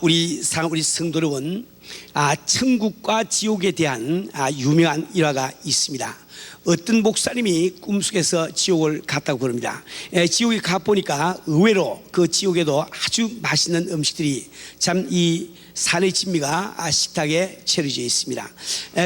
우리 성도 여러분, 천국과 지옥에 대한 유명한 일화가 있습니다. 어떤 목사님이 꿈속에서 지옥을 갔다고 그럽니다. 지옥에 가보니까 의외로 그 지옥에도 아주 맛있는 음식들이 참 이 산의 진미가 식탁에 차려져 있습니다.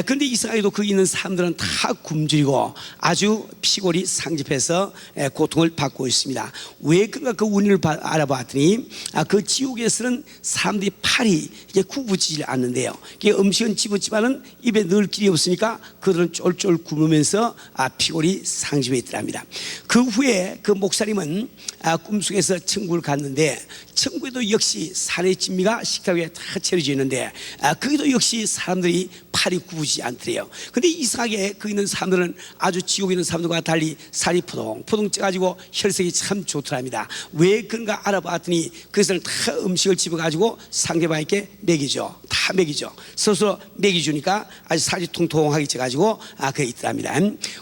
그런데 이상하게도 거기 있는 사람들은 다 굶주리고 아주 피골이 상접해서 고통을 받고 있습니다. 왜 그런가 그 원인을 알아봤더니 그 지옥에서는 사람들이 팔이 이게 구부지질 않는데요. 음식은 집었지만은 입에 넣을 길이 없으니까 그들은 쫄쫄 굶으면서 피골이 상접해 있더랍니다. 그 후에 그 목사님은 꿈속에서 천국을 갔는데, 천국에도 역시 산의 진미가 식탁 위에 다 차려져 있는데 거기도 역시 사람들이 팔이 굽어지지 않더래요. 근데 이상하게 거기 있는 사람들은 아주 지옥에 있는 사람들과 달리 살이 포동포동 쪄가지고 혈색이 참 좋더랍니다. 왜 그런가 알아봤더니 그것을 다 음식을 집어가지고 상대방에게 먹이죠. 다 먹이죠. 스스로 먹이주니까 아주 살이 통통하게 쪄가지고 그게 있더랍니다.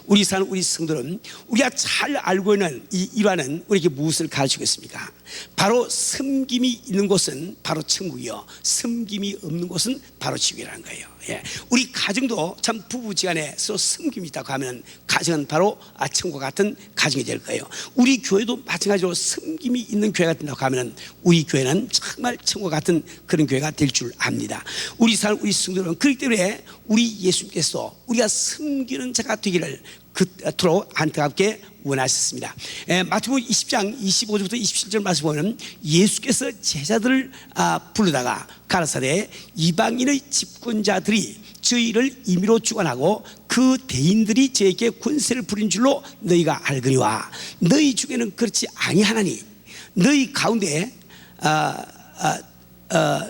우리 사는 우리 성도는 우리가 잘 알고 있는 이 일화는 우리에게 무엇을 가르치겠습니까? 바로 섬김이 있는 곳은 바로 천국이요, 섬김이 없는 곳은 바로 지옥이라는 거예요. 우리 가정도 참 부부지간에 서로 섬김이 있다고 하면 가정은 바로 천국과 같은 가정이 될 거예요. 우리 교회도 마찬가지로 섬김이 있는 교회가 된다고 하면 우리 교회는 정말 천국과 같은 그런 교회가 될 줄 압니다. 우리 성도들은 그렇기 때문에 우리 예수님께서 우리가 섬기는 자가 되기를 그토록 안타깝게 원하셨습니다. 마태복음 20장 25절부터 27절 말씀 보면 예수께서 제자들을 부르다가 가라사대 이방인의 집권자들이 저희를 임의로 주관하고 그 대인들이 저에게 권세를 부린 줄로 너희가 알거니와 너희 중에는 그렇지 아니하나니 너희 가운데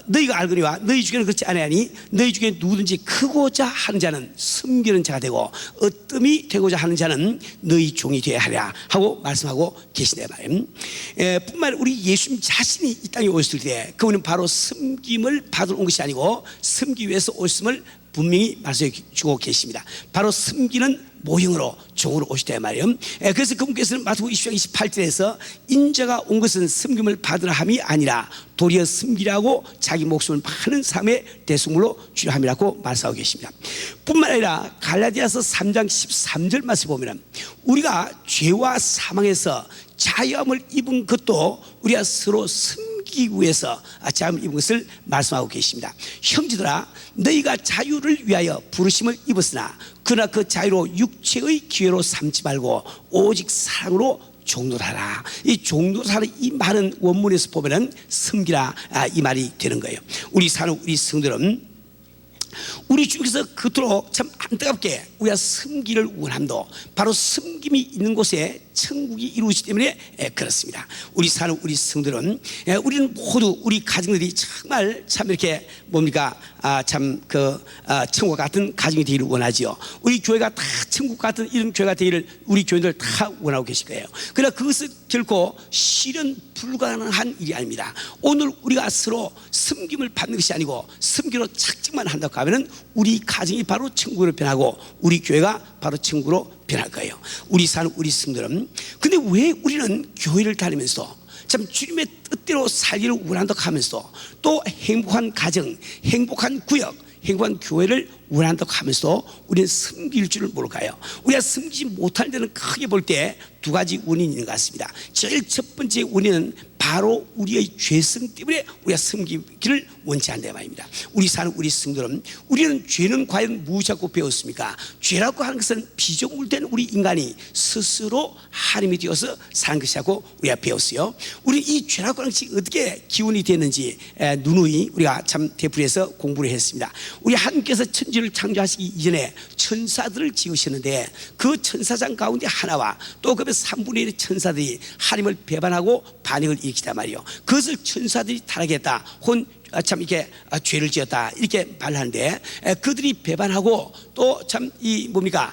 너희가 알거니와 너희 중에는 그렇지 아니하니 너희 중에 누구든지 크고자 하는 자는 섬기는 자가 되고 어뜸이 되고자 하는 자는 너희 종이 되어야 하랴 하고 말씀하고 계시네 말이에요. 뿐만 아니라 우리 예수님 자신이 이 땅에 오셨을 때 그분은 바로 섬김을 받으러 온 것이 아니고 섬기기 위해서 오셨음을 분명히 말씀해 주고 계십니다. 바로 섬기는 모형으로 종으로 오시다 말이에요. 그래서 그분께서는 마태복음 20장 28절에서 인자가 온 것은 섬김을 받으라 함이 아니라 도리어 섬기라고 자기 목숨을 파는 삶의 대속물로 주려 함이라고 말씀하고 계십니다. 뿐만 아니라 갈라디아서 3장 13절 말씀 보면 우리가 죄와 사망에서 자유함을 입은 것도 우리가 서로 섬기기 위해서 자유함을 입은 것을 말씀하고 계십니다. 형제들아 너희가 자유를 위하여 부르심을 입었으나 그러나 그 자유로 육체의 기회로 삼지 말고 오직 사랑으로 종노하라. 이 종노하라 이 말은 원문에서 보면은 섬기라 이 말이 되는 거예요. 우리 사는 우리 성도들은 우리 주께서 그토록 참 안타깝게 우리가 섬기를 원함도 바로 섬김이 있는 곳에 천국이 이루어지기 때문에 그렇습니다. 우리 사는 우리 성들은 우리는 모두 우리 가정들이 정말 참 이렇게 뭡니까 참 그 천국과 같은 가정이 되기를 원하지요. 우리 교회가 다 천국 같은 이런 교회가 되기를 우리 교인들 다 원하고 계실 거예요. 그러나 그것은 결코 실현 불가능한 일이 아닙니다. 오늘 우리가 서로 섬김을 받는 것이 아니고 섬기로 착증만 한다고 하면은 우리 가정이 바로 천국으로 변하고 우리 교회가 바로 천국으로 변할 거예요. 우리 사는 우리 성들은 근데 왜 우리는 교회를 다니면서 참 주님의 뜻대로 살기를 원한다고 하면서 또 행복한 가정, 행복한 구역, 행복한 교회를 원한다고 하면서 우리는 섬길 줄을 모를까요? 우리가 섬기지 못할 때는 크게 볼 때 두 가지 원인이 있는 것 같습니다. 제일 첫 번째 원인은 바로 우리의 죄성 때문에 우리가 섬기기를 원치 않는다 말입니다. 우리 사는 우리 성도는 우리는 죄는 과연 무엇이라고 배웠습니까? 죄라고 하는 것은 피조물된 우리 인간이 스스로 하나님이 되어서 사는 것이라고 우리가 배웠어요. 우리 이 죄라고 하는 것이 어떻게 기원이 됐는지 누누이 우리가 참 되풀이해서 공부를 했습니다. 우리 하나님께서 천지를 창조하시기 이전에 천사들을 지으셨는데 그 천사장 가운데 하나와 또 그 3분의 1의 천사들이 하나님을 배반하고 반역을 일으키단 말이에요. 그것을 천사들이 타락했다 혹은 참 이렇게 죄를 지었다 이렇게 말하는데 그들이 배반하고 또 참 이 뭡니까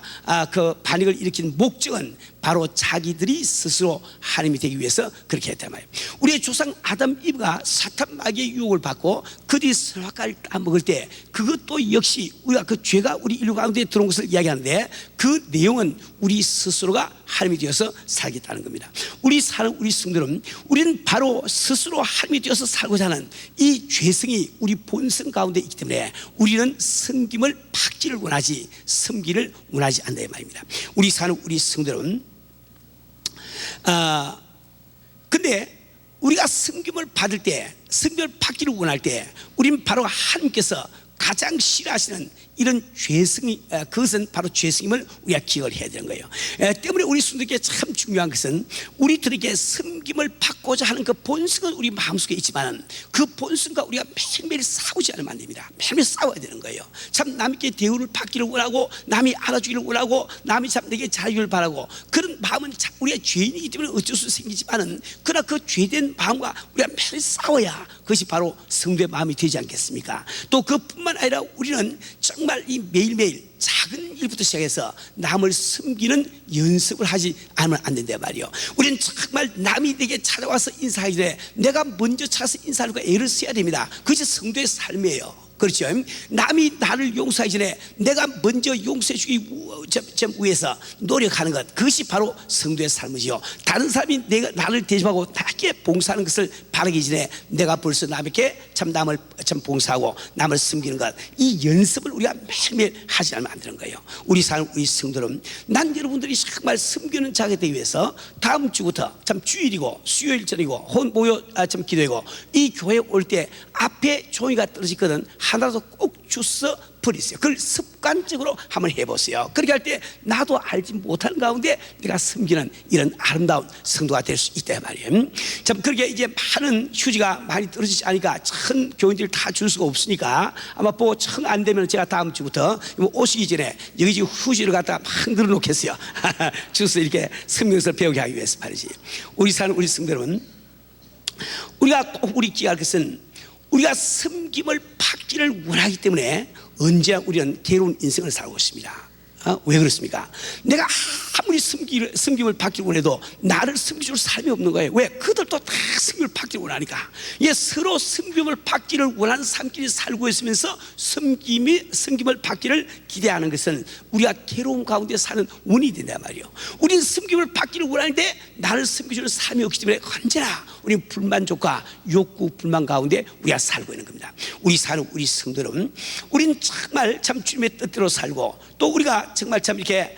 그 반역을 일으킨 목적은 바로 자기들이 스스로 하나님이 되기 위해서 그렇게 했단 말이에요. 우리의 조상 아담 이브가 사탄 마귀의 유혹을 받고 그들이 선악과를 따먹을 때 그것도 역시 우리가 그 죄가 우리 인류 가운데 들어온 것을 이야기하는데 그 내용은 우리 스스로가 하나님이 되어서 살겠다는 겁니다. 우리 사는 우리 성도는 우리는 바로 스스로 하나님이 되어서 살고자 하는 이 죄성이 우리 본성 가운데 있기 때문에 우리는 섬김을 받기를 원하지 섬기를 원하지 않는다 이 말입니다. 우리 사는 우리 성도는 근데 우리가 섬김을 받을 때, 섬김을 받기를 원할 때 우리는 바로 하나님께서 가장 싫어하시는 이런 죄성이, 그것은 바로 죄성임을 우리가 기억을 해야 되는 거예요. 때문에 우리 성도에게 참 중요한 것은 우리들에게 섬김을 받고자 하는 그 본성은 우리 마음속에 있지만 그 본성과 우리가 매일매일 싸우지 않으면 안 됩니다. 매일매일 싸워야 되는 거예요. 참 남에게 대우를 받기를 원하고 남이 알아주기를 원하고 남이 참 내게 잘하기를 바라고 그런 마음은 우리가 죄인이기 때문에 어쩔 수 생기지만은 그러나 그 죄된 마음과 우리가 매일 싸워야 그것이 바로 성도의 마음이 되지 않겠습니까? 또 그뿐만 아니라 우리는 정말 이 매일매일 작은 일부터 시작해서 남을 섬기는 연습을 하지 않으면 안 된단 말이에요. 우리는 정말 남이 내게 찾아와서 인사하기 전에 내가 먼저 찾아서 인사하려고 애를 써야 됩니다. 그것이 성도의 삶이에요. 그렇죠. 남이 나를 용서하기 전에 내가 먼저 용서해 주기 위해서 노력하는 것, 그것이 바로 성도의 삶이지요. 다른 사람이 나를 대접하고 나에게 봉사하는 것을 바라기 전에 내가 벌써 남에게 참 남을 참 봉사하고 남을 섬기는 것, 이 연습을 우리가 매일매일 하지 않으면 안 되는 거예요. 우리 성도는 난 여러분들이 정말 섬기는 자가 되기 위해서 다음 주부터 참 주일이고 수요일 전이고 모여 참 기도이고 이 교회에 올 때 앞에 종이가 떨어지거든 하나라도 꼭 주워 버리세요. 그걸 습관적으로 한번 해보세요. 그렇게 할 때 나도 알지 못하는 가운데 내가 섬기는 이런 아름다운 성도가 될 수 있다 말이에요. 참 그렇게 이제 많은 휴지가 많이 떨어지지 않으니까 천 교인들 다 줄 수가 없으니까 아마 뭐 청 안 되면 제가 다음 주부터 오시기 전에 여기 지금 휴지를 갖다가 막 늘어놓겠어요. 주스 이렇게 성경을 배우게 하기 위해서 말이지. 우리 사는 우리 성도는 우리가 꼭 우리 기억할 것은 우리가 섬김을 받기를 원하기 때문에 언제나 우리는 괴로운 인생을 살고 있습니다. 왜 그렇습니까? 내가 아무리 섬김을 받기를 원해도 나를 섬겨줄 사람이 없는 거예요. 왜? 그들도 다 섬김을 받기를 원하니까. 예, 서로 섬김을 받기를 원하는 사람끼리 살고 있으면서 섬김을 받기를 기대하는 것은 우리가 괴로운 가운데 사는 원인이 된단 말이에요. 우리는 섬김을 받기를 원하는데 나를 섬겨주는 사람이 없기 때문에 언제나 우리는 불만족과 욕구, 불만 가운데 우리가 살고 있는 겁니다. 우리 사는 우리 성도는 우리는 정말 참 주님의 뜻대로 살고 또 우리가 정말 참 이렇게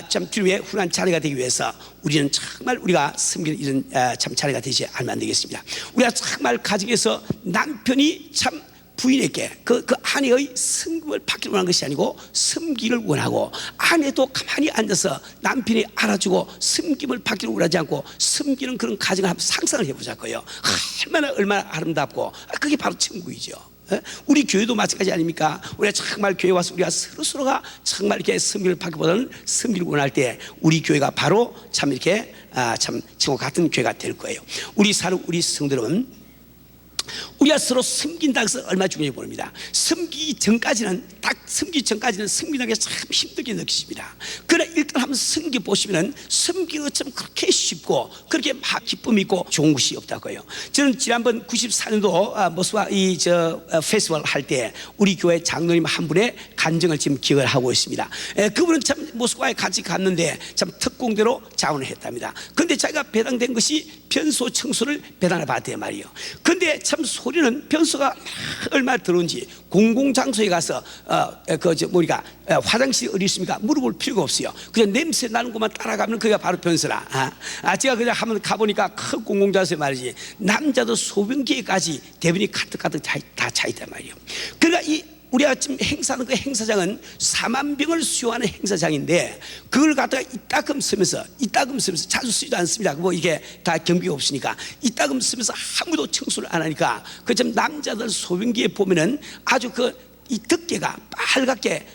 참 주님의 훌륭한 자녀가 되기 위해서 우리는 정말 우리가 섬기는 이런 참 자녀가 되지 않으면 안 되겠습니다. 우리가 정말 가정에서 남편이 참 부인에게 그 아내의 섬김을 받기를 원하는 것이 아니고 섬기를 원하고 아내도 가만히 앉아서 남편이 알아주고 섬김을 받기를 원하지 않고 섬기는 그런 가정을 한번 상상을 해보자고요. 얼마나 아름답고 그게 바로 천국이죠. 우리 교회도 마찬가지 아닙니까? 우리가 정말 교회 와서 우리가 서로가 정말 이렇게 섬기를 받기보다는 섬기를 원할 때 우리 교회가 바로 참 이렇게 참 천국 같은 교회가 될 거예요. 우리 사는 우리 성도는 우리가 서로 섬긴다는 것은 얼마나 중요해 보입니다. 섬기기 전까지는 섬긴다는 게 참 힘들게 느끼십니다. 그러나 일단 한번 섬겨 보시면은 섬기는 것처럼 그렇게 쉽고 그렇게 막 기쁨이 있고 좋은 것이 없다고요. 저는 지난번 94년도 모스크바 페스티벌 할 때 우리 교회 장로님 한 분의 간증을 지금 기억을 하고 있습니다. 그분은 참 모스크바에 같이 갔는데 참 특공대로 자원을 했답니다. 그런데 자기가 배당된 것이 변소 청소를 배당을 받았단 말이에요. 그런데 참 소리는 변소가 얼마나 더러운지 공공장소에 가서 우리가 화장실이 어디 있습니까? 물어볼 필요가 없어요. 그냥 냄새 나는 곳만 따라가면 그게 바로 변소라. 제가 그냥 한번 가보니까 큰 공공장소에 말이지 남자도 소변기에까지 대변이 가득가득 다 차 있단 말이에요. 그러니까 우리가 지금 행사하는 그 행사장은 4만 병을 수용하는 행사장인데 그걸 갖다가 이따금 쓰면서 자주 쓰지도 않습니다. 뭐 이게 다 경비가 없으니까 이따금 쓰면서 아무도 청소를 안 하니까 그 좀 남자들 소변기에 보면은 아주 이 덮개가 빨갛게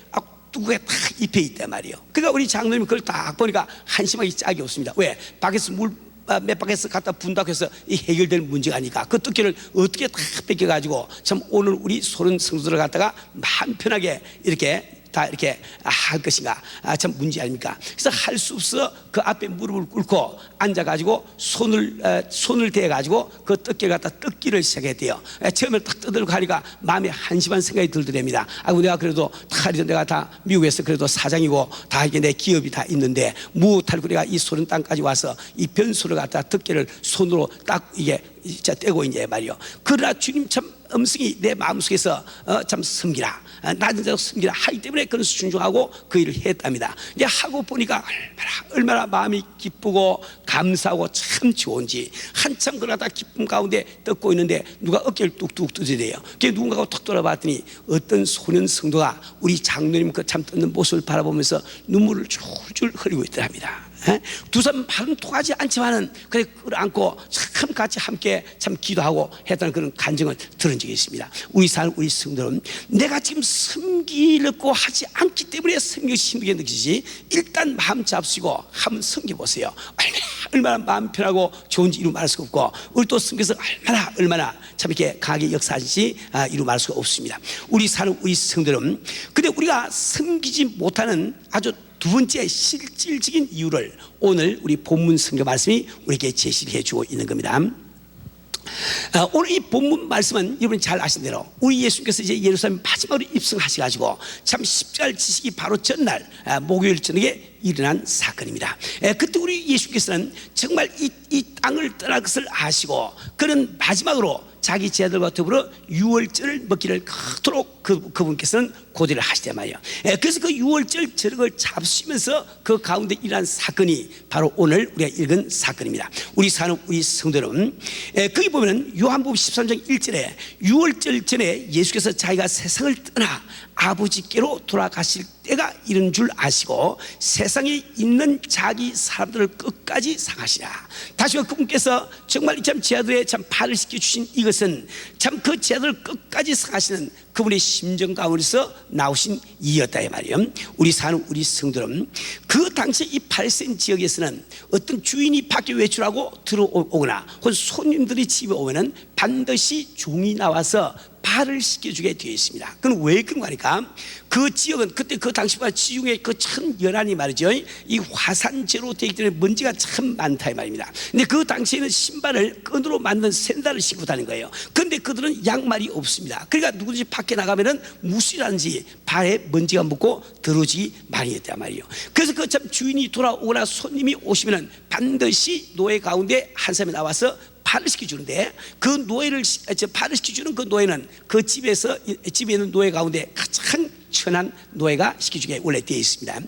뚜껑에 딱 입혀 있단 말이에요. 그러니까 우리 장로님이 그걸 딱 보니까 한심하게 짝이 없습니다. 왜? 밖에서 몇 바퀴에서 갖다 분다고 해서 이 해결될 문제가 아니까 그 뜯기를 어떻게 다 뺏겨가지고 참 오늘 우리 소련 성도들을 갖다가 마음 편하게 이렇게 다 이렇게 할 것인가? 참 문제 아닙니까? 그래서 할 수 없어 그 앞에 무릎을 꿇고 앉아가지고 손을 대가지고 그 떡기를 갖다 뜯기를 시작했대요. 처음에 딱 뜯으려고 하니까 마음에 한심한 생각이 들더랍니다. 내가 그래도 내가 다 미국에서 그래도 사장이고 다 이게 내 기업이 다 있는데 무탈고 내가 이 소련 땅까지 와서 이 변소를 갖다 덮개를 손으로 딱 이게 진짜 떼고 있냐 말이요. 그러나 주님 참 음성이 내 마음속에서 참 섬기라, 낮은 자로 섬기라 하기 때문에 그런 순종하고 그 일을 했답니다. 이제 하고 보니까 얼마나 마음이 기쁘고 감사하고 참 좋은지, 한참 그러다 기쁨 가운데 뜯고 있는데 누가 어깨를 뚝뚝 두드려요. 그게 누군가가 툭 돌아봤더니 어떤 소년 성도가 우리 장로님 그 참 뜯는 모습을 바라보면서 눈물을 줄줄 흘리고 있더랍니다. 두 사람 말은 통하지 않지만은 그래 끌어안고 참 같이 함께 참 기도하고 했다는 그런 간증을 들은 적이 있습니다. 우리 성도는 내가 지금 섬기려고 하지 않기 때문에 섬기기 힘들게 느끼지, 일단 마음 잡수고 한번 섬겨보세요. 얼마나 마음 편하고 좋은지 이루 말할 수가 없고, 우리 또 섬겨서 얼마나 참 이렇게 강하게 역사하는지 이루 말할 수가 없습니다. 우리 성도는 근데 우리가 섬기지 못하는 아주 두 번째 실질적인 이유를 오늘 우리 본문 성경 말씀이 우리에게 제시를 해주고 있는 겁니다. 오늘 이 본문 말씀은 여러분이 잘 아신 대로 우리 예수님께서 이제 예루살렘 마지막으로 입성하셔가지고 참 십자가를 지시기 바로 전날 목요일 저녁에 일어난 사건입니다. 그때 우리 예수님께서는 정말 이 땅을 떠날 것을 아시고 그는 마지막으로 자기 제자들과 더불어 유월절을 먹기를 그토록 그분께서는 고대를 하시단 말이에요. 그래서 그 유월절 저녁을 잡수면서 그 가운데 일어난 사건이 바로 오늘 우리가 읽은 사건입니다. 우리 성도는 거기 보면 요한복음 13장 1절에 유월절 전에 예수께서 자기가 세상을 떠나 아버지께로 돌아가실 때가 이른 줄 아시고 세상에 있는 자기 사람들을 끝까지 상하시라. 다시 말해 그분께서 정말 참 제자들의 참 발을 씻겨주신 이것은 참 그 제자들을 끝까지 상하시는 그분의 심정 가운데서 나오신 이였다 이 말이에요. 우리 성도는 그 당시 이 팔레스타인 지역에서는 어떤 주인이 밖에 외출하고 들어오거나 혹은 손님들이 집에 오면은 반드시 종이 나와서 발을 씻겨주게 되어 있습니다. 그건 왜 그런가 하니까 그 지역은 그때 그 당시보다 지중해 그 천 연안이 말이죠, 이 화산재로 되기 때문에 먼지가 참 많다 이 말입니다. 근데 그 당시에는 신발을 끈으로 만든 샌들을 신고 다니는 거예요. 그런데 그들은 양말이 없습니다. 그러니까 누구든지 밖에 나가면은 무엇이라든지 발에 먼지가 묻고 더러지기 마련이었단 말이에요. 그래서 그 참 주인이 돌아오거나 손님이 오시면은 반드시 노예 가운데 한 사람이 나와서 발을 시켜주는데, 그 발을 시켜주는 그 노예는 그 집에 있는 노예 가운데 가장 천한 노예가 시켜주게 원래 되어 있습니다.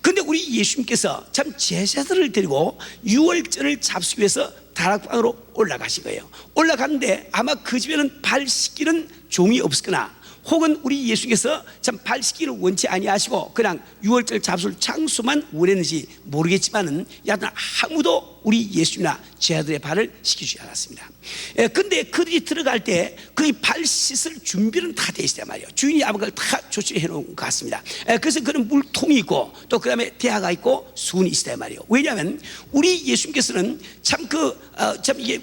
그런데 우리 예수님께서 참 제자들을 데리고 유월절을 잡수기 위해서 다락방으로 올라가신 거예요. 올라갔는데 아마 그 집에는 발 씻기는 종이 없었거나 혹은 우리 예수님께서 참 발 씻기를 원치 아니하시고 그냥 유월절 잡술 장소만 원했는지 모르겠지만은 여하튼 아무도 우리 예수님이나 제자들의 발을 씻기지 않았습니다. 근데 그들이 들어갈 때 그 발 씻을 준비는 다 돼 있단 말이에요. 주인이 아마 그걸 다 조치해 놓은 것 같습니다. 그래서 그런 물통이 있고 또 그 다음에 대야가 있고 수건이 있단 말이에요. 왜냐하면 우리 예수님께서는 참 이게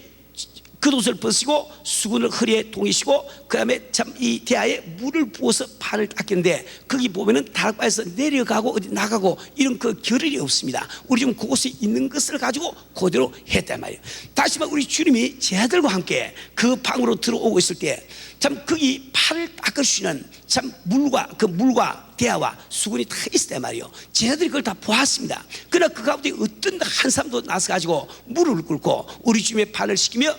겉옷을 벗으시고 수건을 허리에 동이시고 그 다음에 참 이 대야에 물을 부어서 발을 닦이는데 거기 보면은 다락방에서 내려가고 어디 나가고 이런 그 겨를이 없습니다. 우리 지금 그곳에 있는 것을 가지고 그대로 했단 말이에요. 다시 말해 우리 주님이 제자들과 함께 그 방으로 들어오고 있을 때 참 거기 팔을 닦아주시는 참 물과 대야와 수건이 다 있었단 말이에요. 제자들이 그걸 다 보았습니다. 그러나 그 가운데 어떤 한 사람도 나서 가지고 무릎을 꿇고 우리 주님의 발을 씻기며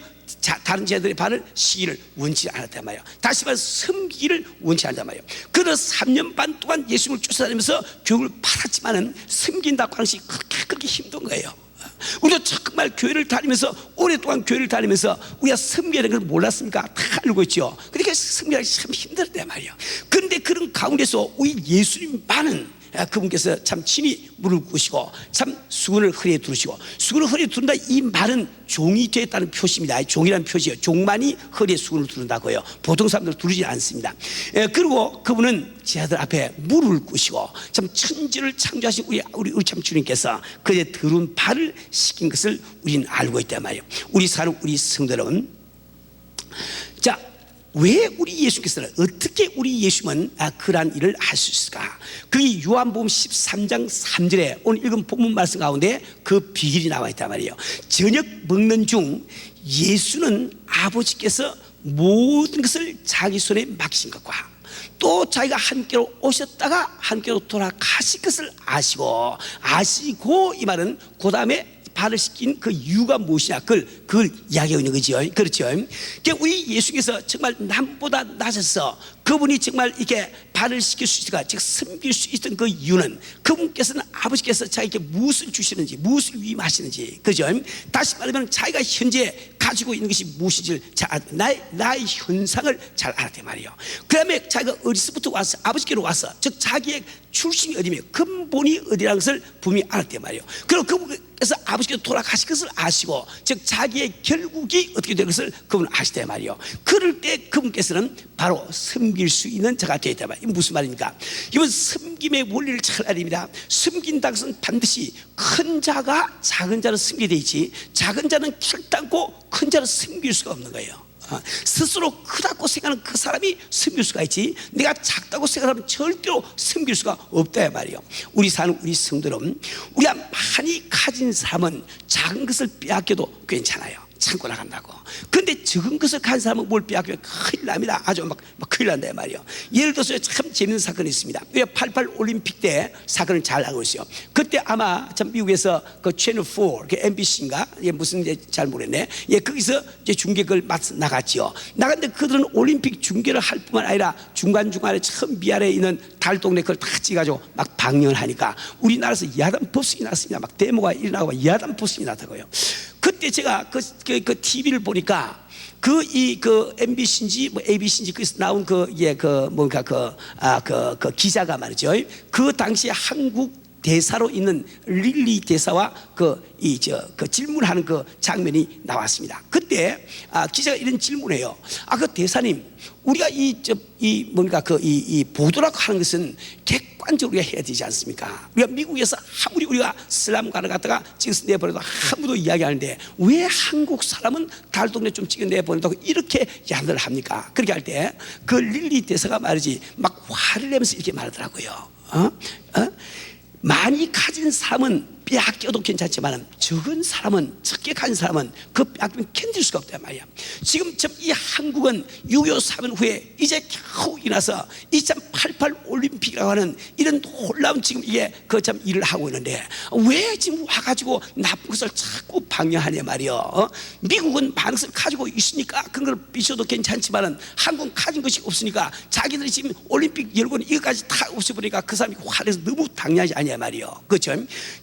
다른 제자들의 발을 씻기를 원치 않았단 말이에요. 다시 말해서 섬기기를 원치 않았단 말이에요. 그래서 3년 반 동안 예수님을 쫓아다니면서 교육을 받았지만은 섬긴다고 하는 것이 그렇게 힘든 거예요. 우리도 정말 교회를 다니면서 오랫동안 교회를 다니면서 우리가 섬기는 걸 몰랐습니까? 다 알고 있죠. 그러니까 섬기기 참 힘들단 말이에요. 그런데 그런 가운데서 우리 예수님만은 그분께서 참 친히 물을 끄시고 참 수건을 허리에 두르시고, 수건을 허리에 두른다 이 말은 종이 되었다는 표시입니다. 종이라는 표시예요. 종만이 허리에 수건을 두른다고요. 보통 사람들 두르지 않습니다. 그리고 그분은 제자들 앞에 물을 끄시고 참 천지를 창조하신 우리 참 주님께서 그의 더러운 발을 씻긴 것을 우리는 알고 있단 말이에요. 우리 성도는 자 왜 우리 예수께서는, 어떻게 우리 예수님은 그러한 일을 할 수 있을까? 그게 요한복음 13장 3절에 오늘 읽은 본문 말씀 가운데 그 비결이 나와 있단 말이에요. 저녁 먹는 중 예수는 아버지께서 모든 것을 자기 손에 맡기신 것과 또 자기가 함께로 오셨다가 함께로 돌아가실 것을 아시고 이 말은 그 다음에 발을 씻긴 그 이유가 무엇이냐, 그걸 이야기하고 있는 거죠. 그렇죠. 그러니까 우리 예수께서 정말 남보다 낮아서 그분이 정말 이렇게 발을 씻길 수 있을까, 즉 섬길 수 있던 그 이유는 그분께서는 아버지께서 자기에게 무엇을 주시는지, 무엇을 위임하시는지, 그죠? 다시 말하면 자기가 현재 가지고 있는 것이 무엇인지를 나의 현상을 잘 알았단 말이에요. 그 다음에 자기가 어디서부터 와서 아버지께로 와서, 즉 자기의 출신이 어디며 근본이 어디라는 것을 분명히 알았단 말이에요. 그리고 그분께서 아버지께로 돌아가실 것을 아시고, 즉 자기의 결국이 어떻게 될 것을 그분은 아시단 말이에요. 그럴 때 그분께서는 바로 섬길 수 있는 자가 되었단 말이에요. 이게 무슨 말입니까? 이건 섬김의 원리를 잘 알아야 됩니다. 섬긴다는 것은 반드시 큰 자가 작은 자를 섬기게 돼 있지, 작은 자는 결단코 큰 자를 섬길 수가 없는 거예요. 스스로 크다고 생각하는 그 사람이 섬길 수가 있지, 내가 작다고 생각하면 절대로 섬길 수가 없다 말이에요. 우리 사는 우리 성도는, 우리가 많이 가진 사람은 작은 것을 빼앗겨도 괜찮아요. 참고 나간다고. 근데 적은 것을 가진 사람은 뭘 빼앗기면 큰일 납니다. 아주 막 큰일 난다 말이에요. 예를 들어서 참 재밌는 사건이 있습니다. 88 올림픽 때 사건을 잘 알고 있어요. 그때 아마 참 미국에서 그 채널 4, 그 MBC인가, 무슨 잘 모르겠네. 거기서 이제 중계를 나갔지요. 나갔는데 그들은 올림픽 중계를 할 뿐만 아니라 중간중간에 처음 미아래에 있는 달 동네 그걸 다 찍어가지고 막 방영을 하니까 우리나라에서 야단 법석이 났습니다. 막 데모가 일어나고 야단 법석이 났다고요. 그때 제가 그 TV를 보니까 그 MBC인지 뭐 ABC인지 거기서 나온 그 기자가 말이죠. 그 당시에 한국 대사로 있는 릴리 대사와 질문하는 그 장면이 나왔습니다. 그때 기자가 이런 질문해요. 그 대사님, 우리가 이 보도라고 하는 것은 객관적으로 우리가 해야 되지 않습니까? 우리가 미국에서 아무리 우리가 슬람가를 갖다가 찍어서 내보내도 아무도 이야기하는데 왜 한국 사람은 달 동네 좀 찍어 내보낸다고 이렇게 야단을 합니까? 그렇게 할 때 그 릴리 대사가 말이지 막 화를 내면서 이렇게 말하더라고요. 많이 가진 사람은 빼앗겨도 괜찮지만 적은 사람은, 적게 가진 사람은 그 빼앗기면 견딜 수가 없단 말이야. 지금 이 한국은 6.25 사변 후에 이제 겨우 일어나서 2088 올림픽이라고 하는 이런 놀라운 지금 이게 참 일을 하고 있는데 왜 지금 와가지고 나쁜 것을 자꾸 방해하냐 말이야. 미국은 많은 것을 가지고 있으니까 그런 걸 비춰도 괜찮지만 한국은 가진 것이 없으니까 자기들이 지금 올림픽 열고 이거까지 다 없애버리니까 그 사람이 화내서 너무 당연하지 않냐 말이야. 그렇죠?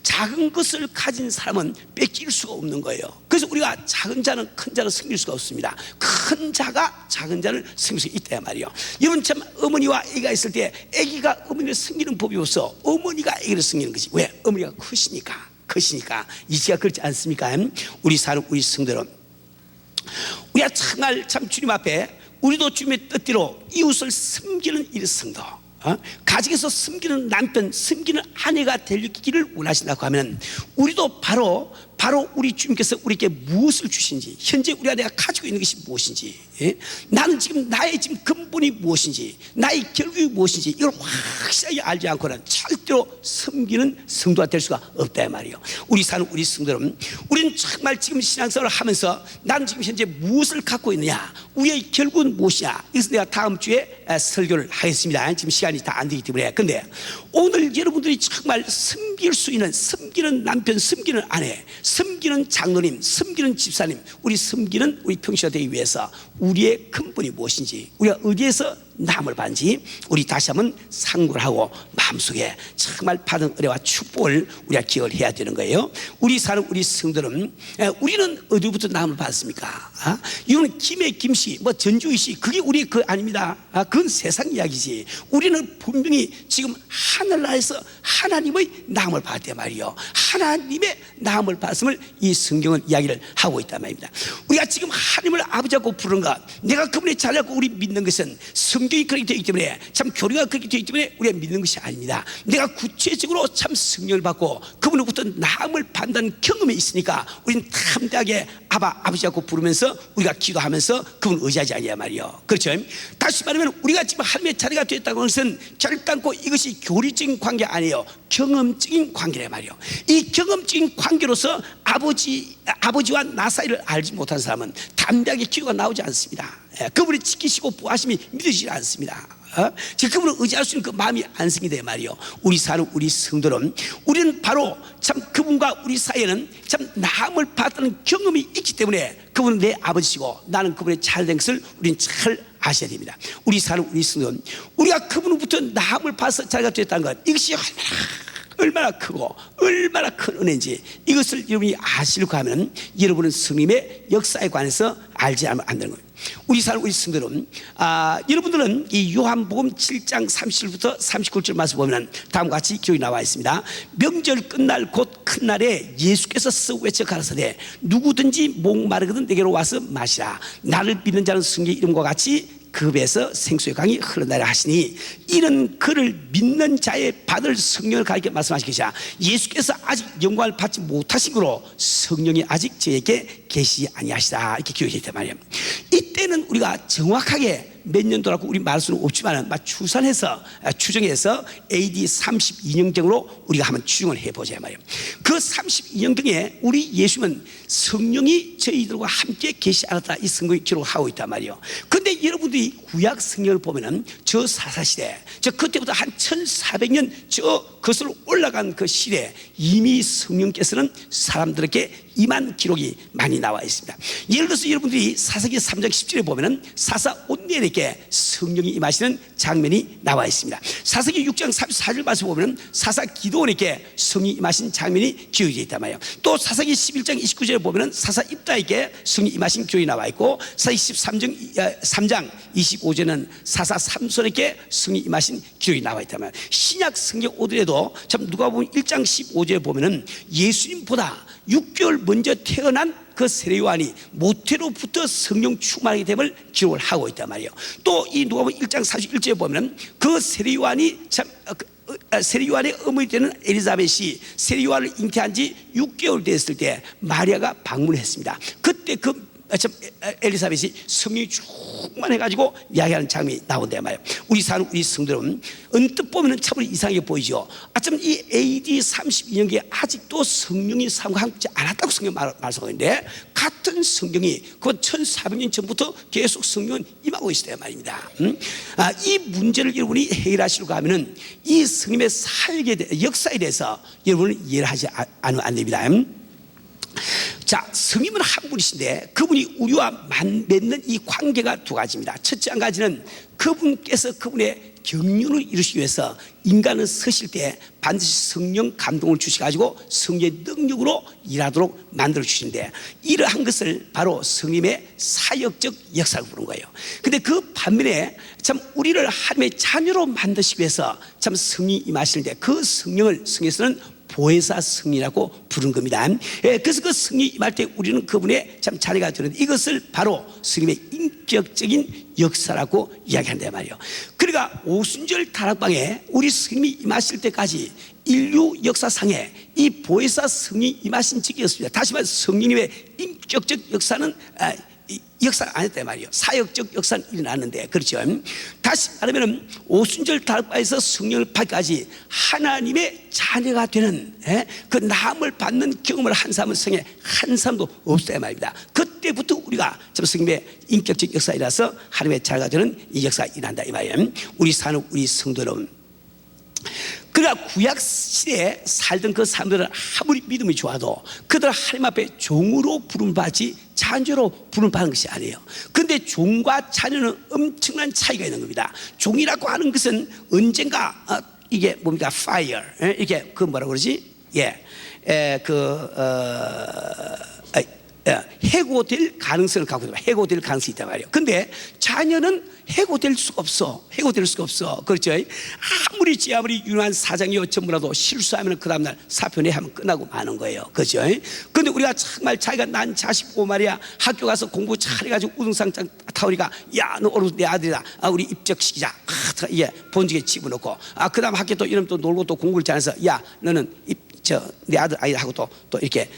작은 것을 가진 사람은 뺏길 수가 없는 거예요. 그래서 우리가 작은 자는 큰 자를 섬길 수가 없습니다. 큰 자가 작은 자를 섬길 수 있다 말이에요. 여러분 참 어머니와 아기가 있을 때 아기가 어머니를 섬기는 법이 없어. 어머니가 아기를 섬기는 거지. 왜? 어머니가 크시니까 이치가 그렇지 않습니까? 우리 사는 우리 성도는 우리가 정말 참 주님 앞에 우리도 주님의 뜻대로 이웃을 섬기는 이 성도, 가정에서 섬기는 남편, 섬기는 아내가 되기를 원하신다고 하면 우리도 바로 우리 주님께서 우리에게 무엇을 주신지, 현재 우리가 내가 가지고 있는 것이 무엇인지, 나는 지금 나의 지금 근본이 무엇인지, 나의 결국이 무엇인지 이걸 확실하게 알지 않고는 절대로 섬기는 성도가 될 수가 없다 말이에요. 우리 사는 우리 성도는 우리는 정말 지금 신앙생활을 하면서 나는 지금 현재 무엇을 갖고 있느냐, 우리의 결국은 무엇이냐, 그래서 내가 다음 주에 설교를 하겠습니다. 지금 시간이 다 안 되기 때문에. 근데 오늘 여러분들이 정말 섬길 수 있는, 섬기는 남편, 섬기는 아내, 섬기는 장로님, 섬기는 집사님, 우리 섬기는 우리 평시가 되기 위해서 우리의 근본이 무엇인지, 우리가 어디에서 남을 받는지 우리 다시 한번 상고를 하고 마음속에 정말 받은 은혜와 축복을 우리가 기억을 해야 되는 거예요. 우리 사는 우리 성도는 우리는 어디부터 남을 받았습니까? 이거는 김해 김씨, 전주이씨, 그게 우리 아닙니다. 그건 세상 이야기지. 우리는 분명히 지금 하늘나라에서 하나님의 남을 받았단 말이요. 하나님의 남을 받았음을 이 성경은 이야기를 하고 있단 말입니다. 우리가 지금 하나님을 아버지하고 부르는 것, 내가 그분의 자녀고 우리 믿는 것은 성경이 그렇게 되어 있기 때문에, 참 교리가 그렇게 되어 있기 때문에 우리가 믿는 것이 아닙니다. 내가 구체적으로 참 성령을 받고 그분으로부터 나음을 받는 경험이 있으니까 우리는 담대하게 아버지하고 부르면서 우리가 기도하면서 그분 의지하지 아니야 말이요. 그렇죠? 다시 말하면 우리가 지금 하나님의 자녀가 되었다는 것은 결단코 이것이 교리적인 관계 아니에요. 경험적인 관계란 말이요. 이 경험적인 관계로서 아버지와 나 사이를 알지 못한 사람은 담대하게 기도가 나오지 않습니다. 그분이 지키시고 보호하심이 믿어지지 않습니다. 그분을 의지할 수 있는 그 마음이 안 생기대 말이요. 우리 사는 우리 성도는, 우리는 바로 참 그분과 우리 사이에는 참 나음을 받는 경험이 있기 때문에 그분은 내 아버지시고 나는 그분의 잘된 것을 우리는 잘 아셔야 됩니다. 우리 사는 우리 성도는 우리가 그분으로부터 나음을 받아서 자기가 됐다는 것, 이것이 얼마나 크고 얼마나 큰 은혜인지 이것을 여러분이 아시려고 하면 여러분은 성령의 역사에 관해서 알지 않으면 안 되는 거예요. 우리 사는 우리 성도는 여러분들은 이 요한복음 7장 30절부터 39절 말씀 보면 다음과 같이 기록이 나와 있습니다. 명절 끝날 곧 큰 날에 예수께서 쓱 외쳐 가라사대 누구든지 목마르거든 내게로 와서 마시라. 나를 믿는 자는 성령의 이름과 같이 그 배에서 생수의 강이 흘러나라 하시니, 이런 그를 믿는 자의 받을 성령을 가리켜 말씀하신 것이야. 예수께서 아직 영광을 받지 못하신 거로 성령이 아직 저에게 계시지 아니하시다, 이렇게 기록이 있단 말이에요. 이때는 우리가 정확하게 몇 년도라고 우리 말할 수는 없지만 추정해서 AD 32년경으로 우리가 한번 추정을 해보자 말이에요. 그 32년경에 우리 예수님은 성령이 저희들과 함께 계시지 않았다, 이 성경이 기록하고 있단 말이에요. 근데 여러분들이 구약 성경을 보면은 저 사사시대, 그때부터 한 1400년 그것을 올라간 그 시대에 이미 성령께서는 사람들에게 임한 기록이 많이 나와 있습니다. 예를 들어서 여러분들이 사사기 3장 10절에 보면은 사사 온니엘에게 성령이 임하시는 장면이 나와 있습니다. 사사기 6장 34절 말씀 보면은 사사 기드온에게 성령이 임하신 장면이 기록되어 있단 말이에요. 또 사사기 11장 29절에 보면은 사사 입다에게 성령이 임하신 기록이 나와 있고, 사사기 3장 25절에는 사사 삼손에게 성령이 임하신 기록이 나와 있단 말이에요. 신약 성경 오더라도 참 누가복음 1장 15절에 보면은 예수님보다 6개월 먼저 태어난 그 세례요한이 모태로부터 성령 충만하게 됨을 기록을 하고 있단 말이에요. 또 이 누가복음 1장 41절에 보면 그 세례요한이 세례요한의 어머니 되는 엘리사벳이 세례요한을 잉태한 지 6개월 됐을 때 마리아가 방문했습니다. 그때 엘리사벳이 성령이 충만해가지고 이야기하는 장면이 나온단 말이에요. 우리 사는 우리 성도는 언뜻 보면 참으로 이상하게 보이죠. 참 이 AD 32년기에 아직도 성령이 사용하지 않았다고 성경 말씀하고 있는데, 같은 성경이 그 1400년 전부터 계속 성령은 임하고 있었단 말입니다. 이 문제를 여러분이 해결하시려고 하면은 이 성령의 사역에 역사에 대해서 여러분은 이해를 하지 않으면 안 됩니다. 자, 성님은 한 분이신데 그분이 우리와 맺는 이 관계가 두 가지입니다. 첫째 한 가지는 그분께서 그분의 경륜을 이루시기 위해서 인간을 서실 때 반드시 성령 감동을 주셔가지고 성령의 능력으로 일하도록 만들어 주시는데, 이러한 것을 바로 성님의 사역적 역사를 부르는 거예요. 근데 그 반면에 참 우리를 하나님의 자녀로 만드시기 위해서 참 성령이 임하시는데, 그 성령을 성에서는 보혜사 성령이라고 부른 겁니다. 그래서 그 성령이 임할 때 우리는 그분의 참 자녀가 되는데, 이것을 바로 성령의 인격적인 역사라고 이야기한단 말이에요. 그러니까 오순절 다락방에 우리 성령이 임하실 때까지 인류 역사상에 이 보혜사 성령이 임하신 적이 없습니다. 다시 말해서 성령님의 인격적 역사는 역사가 아니었단 말이에요. 사역적 역사는 일어났는데, 그렇죠. 다시 말하면 오순절 다락방에서 성령을 받기까지 하나님의 자녀가 되는 그 나음을 받는 경험을 한 사람은 성에 한 사람도 없었단 말입니다. 그때부터 우리가 참 성령의 인격적 역사이라서 하나님의 자녀가 되는 이 역사가 일어난다 이 말이에요. 우리 사는 우리 성도 여러분, 그러나 구약 시대에 살던 그 사람들은 아무리 믿음이 좋아도 그들은 하나님 앞에 종으로 부름받지 자녀로 부름받는 것이 아니에요. 그런데 종과 자녀는 엄청난 차이가 있는 겁니다. 종이라고 하는 것은 언젠가 이게 뭡니까? fire, 이게 그 뭐라 그러지? 해고될 가능성을 갖고 있다. 해고될 가능성이 있단 말이에요. 근데 자녀는 해고될 수가 없어. 해고될 수가 없어. 그렇죠? 아무리 유능한 사장이요 전무라도 실수하면 그 다음날 사표 내하면 끝나고 마는 거예요. 그렇죠? 근데 우리가 정말 자기가 난 자식 보고 말이야 학교 가서 공부 잘해가지고 우등상장 타오니까 야 너 오늘 내 아들이다. 우리 입적시키자. 예, 본직에 집어넣고 그 다음 학교 또 이름 또 놀고 또 공부를 잘해서 야 너는 내 아들 아이하고 또 이렇게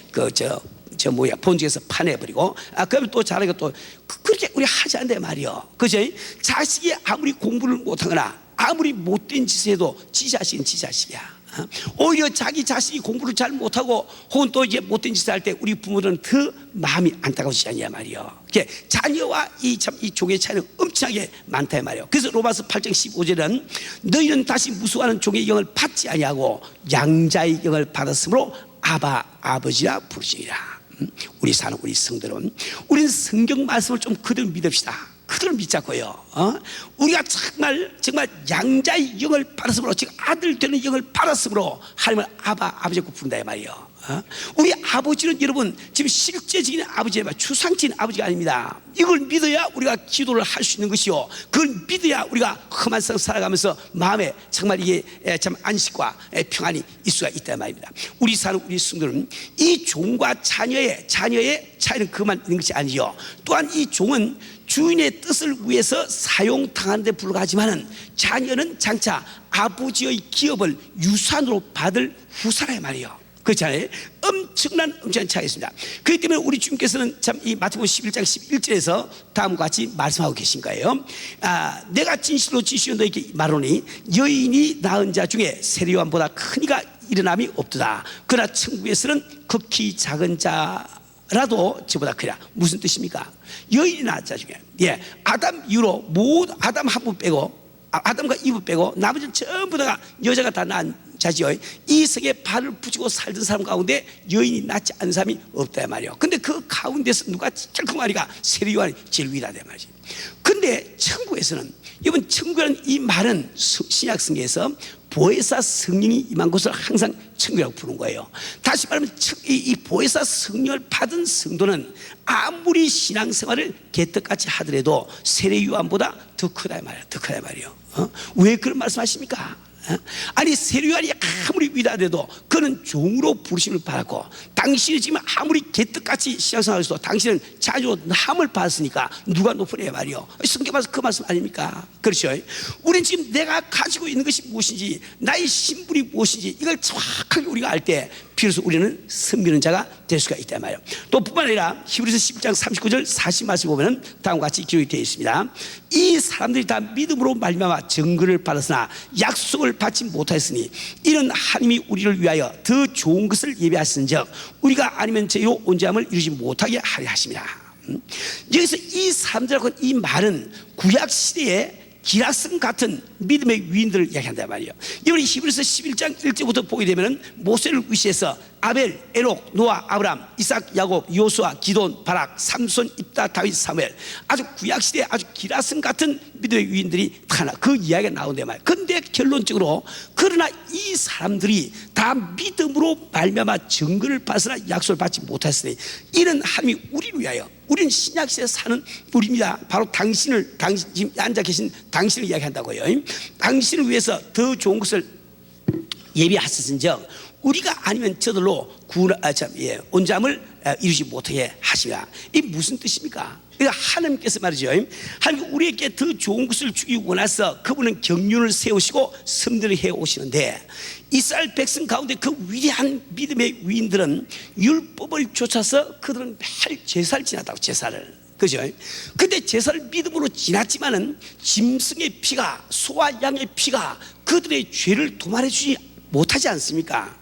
본직에서 파내버리고 그러면 또 잘하고 또 그렇게 우리 하지 않는데 말이요. 그죠? 자식이 아무리 공부를 못하거나 아무리 못된 짓을 해도 지 자식은 지 자식이야. 오히려 자기 자식이 공부를 잘 못하고 혹은 또 이제 못된 짓을 할 때 우리 부모들은 더 마음이 안타까워지지 않냐 말이요. 자녀와 이 종의 차이는 엄청나게 많다 말이요. 그래서 로마서 8장 15절은 너희는 다시 무수하는 종의 영을 받지 아니하고 양자의 영을 받았으므로 아바 아버지라 부르시리라. 우리 사는 우리 성도는 우리는 성경 말씀을 좀 그대로 믿읍시다. 그들을 믿자고요. 우리가 정말 양자의 영을 받았으므로 즉 아들 되는 영을 받았으므로 하나님을 아바 아버지라고 부른다 말이에요. 우리 아버지는 여러분 지금 실제적인 아버지예요. 추상적인 아버지가 아닙니다. 이걸 믿어야 우리가 기도를 할 수 있는 것이요, 그걸 믿어야 우리가 험한 세상 살아가면서 마음에 정말 이게 참 안식과 평안이 있을 수가 있단 말입니다. 우리 사는 우리 성도는 이 종과 자녀의 차이는 그만 있는 것이 아니요, 또한 이 종은 주인의 뜻을 위해서 사용당하는 데 불과하지만은 자녀는 장차 아버지의 기업을 유산으로 받을 후사라 말이에요. 그렇잖아요. 엄청난 차이가 있습니다. 그렇기 때문에 우리 주님께서는 참 이 마태복음 11장 11절에서 다음과 같이 말씀하고 계신 거예요. 내가 진실로 너에게 말하노니 여인이 낳은 자 중에 세례요한보다 큰 이가 일어남이 없도다. 그러나 천국에서는 극히 작은 자라도 저보다 크리라. 무슨 뜻입니까? 여인이 낳은 자 중에 아담 이후로 모두 아담 한 분 빼고 아담과 이브 빼고 나머지는 전부 다가 여자가 다 낳은 자지요. 이 성에 발을 붙이고 살던 사람 가운데 여인이 낳지 않은 사람이 없다 말이에요. 근데 그 가운데서 누가 결코 말이가 세례요한이 제일 위라다 말이지. 근데 천국에서는, 여러분 천국이라는 이 말은 신약 성경에서 보혜사 성령이 임한 곳을 항상 천국이라고 부르는 거예요. 다시 말하면 이 보혜사 성령을 받은 성도는 아무리 신앙생활을 개떡같이 하더라도 세례요한보다 더 크다 말이에요. 더 크다 말이에요. 왜 그런 말씀하십니까? 아니 세례요한이 아무리 위대하더라도 그는 종으로 부르심을 받았고, 당신이 지금 아무리 개떡같이 신앙생활을 해도 당신은 자녀로 남을 받았으니까 누가 높으냐 말이요. 성경에서 그 말씀 아닙니까? 그렇죠. 우리는 지금 내가 가지고 있는 것이 무엇인지, 나의 신분이 무엇인지 이걸 정확하게 우리가 알 때 비로소 우리는 섬기는 자가 될 수가 있단 말이에요. 또 뿐만 아니라 히브리서 10장 39절 40 말씀 보면 다음과 같이 기록이 되어 있습니다. 이 사람들이 다 믿음으로 말미암아 증거를 받았으나 약속을 받지 못하였으니 이는 하나님이 우리를 위하여 더 좋은 것을 예비하신즉 우리가 아니면 저희로 온전함을 이루지 못하게 하려 하십니다. 여기서 이 사람들하고 이 말은 구약 시대에 기라성 같은 믿음의 위인들을 이야기한단 말이에요. 우리 히브리서 11장 1절부터 보게 되면 모세를 위시해서 아벨, 에녹, 노아, 아브람, 이삭, 야곱, 요수아, 기돈, 바락, 삼손, 입다, 다윗, 사무엘, 아주 구약시대에 아주 기라성 같은 믿음의 위인들이 하나 그 이야기가 나온단 말이에요. 근데 결론적으로 그러나 이 사람들이 다 믿음으로 말미암아 증거를 받으나 약속을 받지 못했으니 이는 하나님이 우리를 위하여, 우리는 신약시대에 사는 우리입니다. 바로 당신 지금 앉아 계신 당신을 이야기한다고요. 당신을 위해서 더 좋은 것을 예비하셨은즉 우리가 아니면 저들로 온전함을 이루지 못하게 하시라. 이게 무슨 뜻입니까? 그러니까 하나님께서 말이죠, 하나님 우리에게 더 좋은 것을 주기 원해서 그분은 경륜을 세우시고 성들을 해오시는데, 이스라엘 백성 가운데 그 위대한 믿음의 위인들은 율법을 쫓아서 그들은 매일 제사를 지났다고, 제사를. 그죠? 근데 제사를 믿음으로 지났지만은 짐승의 피가, 소와 양의 피가 그들의 죄를 도말해 주지 못하지 않습니까?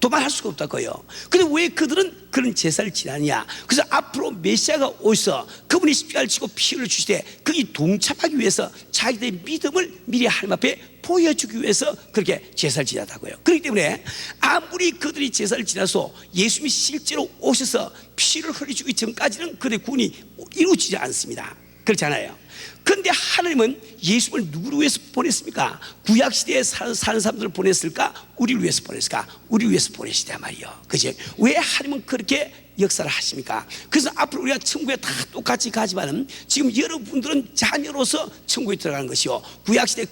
도말할 수가 없다고요. 근데 왜 그들은 그런 제사를 지나냐? 그래서 앞으로 메시아가 오셔서 그분이 십자가를 지고 피를 주시되 거기 동참하기 위해서 자기들의 믿음을 미리 하나님 앞에 보여주기 위해서 그렇게 제사를 지났다고요. 그렇기 때문에 아무리 그들이 제사를 지나서 예수님이 실제로 오셔서 피를 흘려주기 전까지는 그들의 구원이 이루어지지 않습니다. 그렇잖아요. 그런데 하나님은 예수를 누구를 위해서 보냈습니까? 구약시대에 사는 사람들을 보냈을까? 우리를 위해서 보냈을까? 우리를 위해서 보내시단 말이요. 그치? 왜 하나님은 그렇게 역사를 하십니까? 그래서 앞으로 우리가 천국에 다 똑같이 가지만은 지금 여러분들은 자녀로서 천국에 들어가는 것이요, 구약시대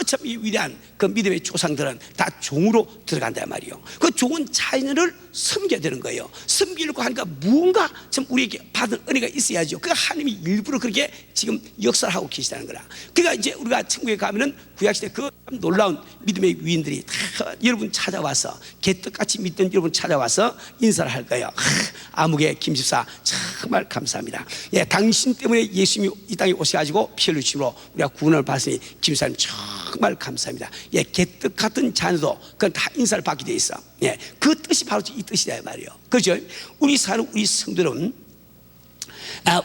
참 위대한 그 믿음의 조상들은 다 종으로 들어간단 말이요. 그 종은 자녀를 섬겨야 되는 거예요. 섬기려고 하니까 무언가 참 우리에게 받은 은혜가 있어야죠. 그 하나님이 일부러 그렇게 지금 역사를 하고 계시다는 거라. 그러니까 이제 우리가 천국에 가면은 구약시대 그 놀라운 믿음의 위인들이 다 여러분 찾아와서, 개떡같이 믿던 여러분 찾아와서 인사를 할 거예요. 아무개 김집사 정말 감사합니다. 예, 당신 때문에 예수님이 이 땅에 오셔가지고 피 흘리심으로 우리가 구원을 받으니 김집사님 정말 감사합니다. 예, 개떡 같은 자녀도 그건 다 인사를 받게 돼 있어. 예, 그 뜻이 바로 이 뜻이다 말이에요. 그렇죠? 우리 사는 우리 성도는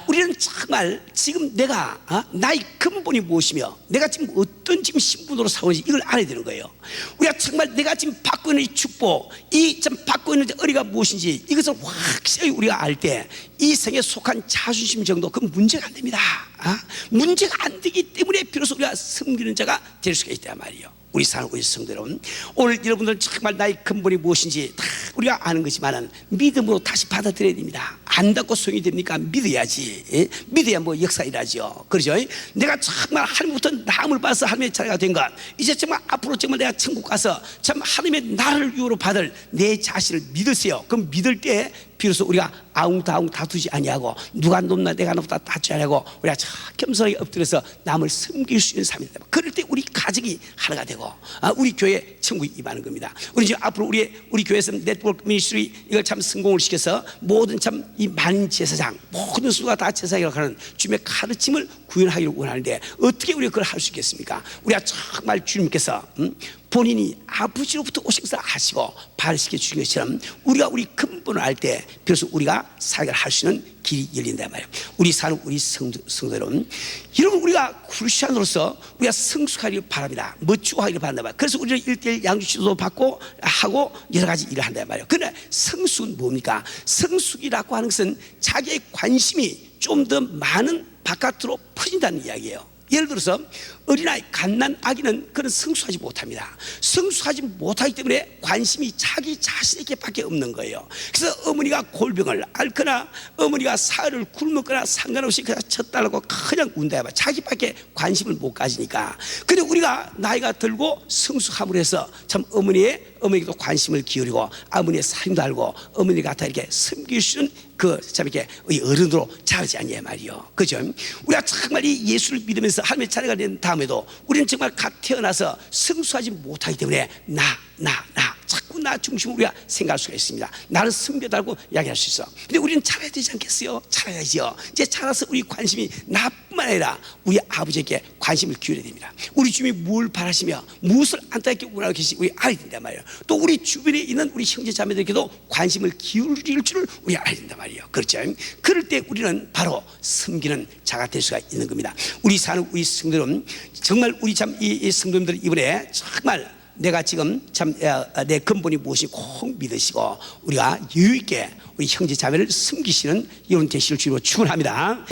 우리는 정말 지금 내가 나의 근본이 무엇이며 내가 지금 어떤 지금 신분으로 살아오는지 이걸 알아야 되는 거예요. 우리가 정말 내가 지금 받고 있는 이 축복, 이 참 받고 있는 은혜가 무엇인지 이것을 확실히 우리가 알 때 이 생에 속한 자존심 정도 그 문제가 안 됩니다. 문제가 안 되기 때문에 비로소 우리가 섬기는 자가 될 수가 있단 말이에요. 우리 사는 우리 성도 여러분, 오늘 여러분들 정말 나의 근본이 무엇인지 다 우리가 아는 거지만은 믿음으로 다시 받아들여야 됩니다. 안다고 소용이 됩니까? 믿어야지. 예? 믿어야 뭐 역사 일하죠. 그렇죠? 내가 정말 하나님부터 나음을 받아서 하나님의 자녀가 된 것, 이제 정말 앞으로 정말 내가 천국 가서 참 하나님의 나를 위로 받을 내 자신을 믿으세요. 그럼 믿을 때 비로소 우리가 아웅다웅 다투지 아니하고 누가 높나 내가 높다 다투지 아니하고 우리가 겸손하게 엎드려서 남을 섬길 수 있는 삶이 된다. 그럴 때 우리 가정이 하나가 되고 우리 교회 천국이 임하는 겁니다. 우리 지금 앞으로 우리 교회에서 네트워크 미니스트리 이걸 참 성공을 시켜서 모든 참 이 만인 제사장, 모든 수가 다 제사장이라고 하는 주님의 가르침을 구현하기를 원하는데 어떻게 우리가 그걸 할 수 있겠습니까? 우리가 정말 주님께서 본인이 아버지로부터 오신 것을 아시고 발시켜 주신 것처럼 우리가 우리 근본을 알 때 비로소 우리가 사역을 할 수 있는 길이 열린단 말이에요. 우리 사는 우리 성도 여러분, 여러분 우리가 크리스천으로서 우리가 성숙하기를 바랍니다. 멋지고하기를 바란단 말이에요. 그래서 우리는 1:1 양육 지도도 받고 하고 여러 가지 일을 한단 말이에요. 그러나 성숙은 뭡니까? 성숙이라고 하는 것은 자기의 관심이 좀 더 많은 바깥으로 퍼진다는 이야기예요. 예를 들어서 어린아이, 갓난 아기는 그런 성숙하지 못합니다. 성숙하지 못하기 때문에 관심이 자기 자신에게 밖에 없는 거예요. 그래서 어머니가 골병을 앓거나 어머니가 사흘을 굶었거나 상관없이 그냥 쳤달라고 그냥 운다 해봐. 자기밖에 관심을 못 가지니까. 근데 우리가 나이가 들고 성숙함으로 해서 참 어머니에게도 관심을 기울이고 어머니의 사랑도 알고 어머니 같아 이렇게 섬길 수 있는 참 이렇게 어른으로 자라지 않냐 말이요. 그죠? 우리가 정말 이 예수를 믿으면서 하나님의 자녀가 된 다음에도 우리는 정말 갓 태어나서 성숙하지 못하기 때문에 나 자꾸 나 중심으로 우리가 생각할 수가 있습니다. 나를 섬겨달라고 이야기할 수 있어. 근데 우리는 자라야 되지 않겠어요? 자라야지요. 이제 자라서 우리 관심이 나뿐만 아니라 우리 아버지에게 관심을 기울여야 됩니다. 우리 주님이 뭘 바라시며 무엇을 안타깝게 원하고 계시지 우리 알아야 된단 말이에요. 또 우리 주변에 있는 우리 형제 자매들에게도 관심을 기울일 줄을 우리 알아야 된단 말이에요. 그렇죠? 그럴 때 우리는 바로 섬기는 자가 될 수가 있는 겁니다. 우리 사는 우리 성도들은 정말 우리 참 이 성도님들 이번에 정말 내가 지금 참 내 근본이 무엇이 꼭 믿으시고 우리가 여유 있게 우리 형제 자매를 섬기시는 여러분 되시길 주로 축원합니다.